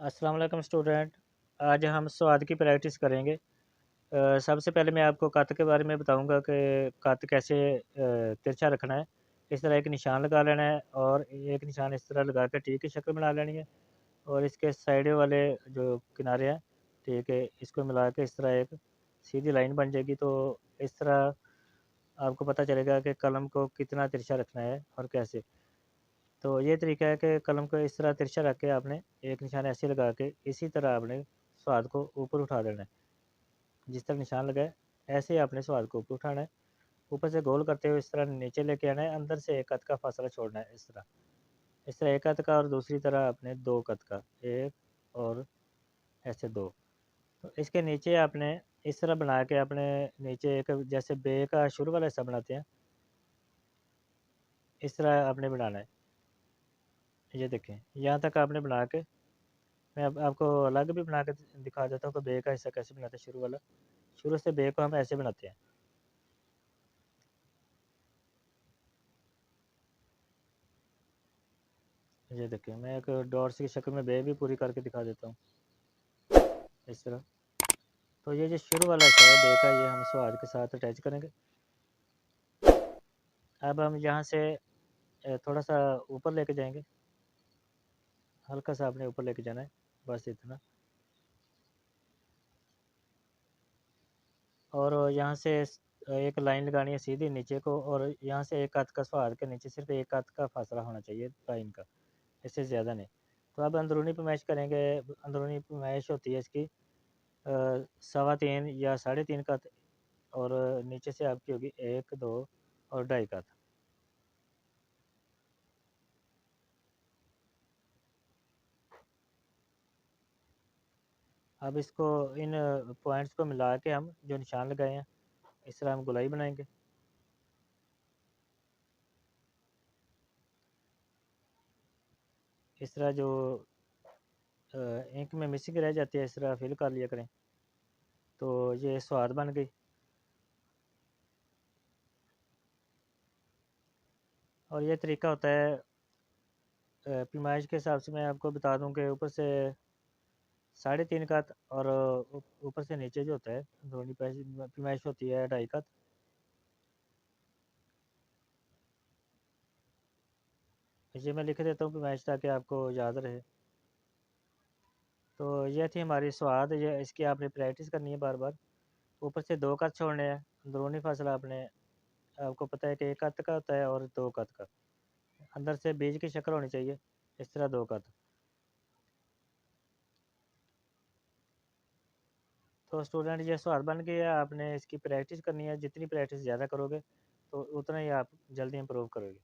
अस्सलाम वालेकुम स्टूडेंट। आज हम स्वाद की प्रैक्टिस करेंगे। सबसे पहले मैं आपको कत के बारे में बताऊंगा कि कत कैसे तिरछा रखना है। इस तरह एक निशान लगा लेना है और एक निशान इस तरह लगा के टी की शक्ल बना लेनी है। और इसके साइड वाले जो किनारे हैं, ठीक है, इसको मिला के इस तरह एक सीधी लाइन बन जाएगी। तो इस तरह आपको पता चलेगा कि कलम को कितना तिरछा रखना है और कैसे। तो ये तरीका है कि कलम को इस तरह तिरछा रख के आपने एक निशान ऐसे लगा के इसी तरह आपने स्वाद को ऊपर उठा देना है। जिस तरह निशान लगाए ऐसे ही आपने स्वाद को ऊपर उठाना है। ऊपर से गोल करते हुए इस तरह नीचे लेके आना है, अंदर से एक कत का फासला छोड़ना है। इस तरह एक कत का और दूसरी तरह आपने दो कत का, एक और ऐसे दो। तो इसके नीचे आपने इस तरह बना के अपने नीचे एक जैसे बे का शुरू वाला हिस्सा बनाते हैं, इस तरह आपने बनाना है। ये देखें, यहाँ तक आपने बना के मैं अब आपको अलग भी बना के दिखा देता हूँ कि बे का हिस्सा कैसे बनाते हैं। शुरू वाला, शुरू से बे को हम ऐसे बनाते हैं। ये देखिए, मैं एक डॉट्स की शक्ल में बे भी पूरी करके दिखा देता हूँ, इस तरह। तो ये जो शुरू वाला हिस्सा है बे का, ये हम स्वाद के साथ अटैच करेंगे। अब हम यहाँ से थोड़ा सा ऊपर लेके जाएंगे, हल्का सा आपने ऊपर लेके जाना है, बस इतना। और यहाँ से एक लाइन लगानी है सीधी नीचे को, और यहाँ से एक हाथ का स्वाद के नीचे सिर्फ एक हाथ का फासला होना चाहिए लाइन का, इससे ज़्यादा नहीं। तो अब अंदरूनी पैमाइश करेंगे। अंदरूनी पैमाइश होती है इसकी 3.25 या 3.5 का। और नीचे से आपकी होगी 1, 2 और 2.5 का। अब इसको इन पॉइंट्स को मिला के हम जो निशान लगाए हैं, इस तरह हम गोलाई बनाएंगे। इस तरह जो इंक में मिसिंग रह जाती है, इस तरह फिल कर लिया करें। तो ये स्वाद बन गई। और ये तरीका होता है पैमाइश के हिसाब से। मैं आपको बता दूं कि ऊपर से 3.5 का और ऊपर से नीचे जो होता है अंदरूनी पैमाइश होती है 2.5 का। ये मैं लिख देता हूँ पैमाइश ताकि आपको याद रहे। तो ये थी हमारी स्वाद। ये इसकी आपने प्रैक्टिस करनी है बार बार। ऊपर से 2 कत छोड़ने हैं, अंदरूनी फासला आपने, आपको पता है कि 1 कत का होता है और 2 कत का। अंदर से बीज की शक्ल होनी चाहिए, इस तरह 2 कत। तो स्टूडेंट ये स्वाद बन गया। आपने इसकी प्रैक्टिस करनी है, जितनी प्रैक्टिस ज़्यादा करोगे तो उतना ही आप जल्दी इम्प्रूव करोगे।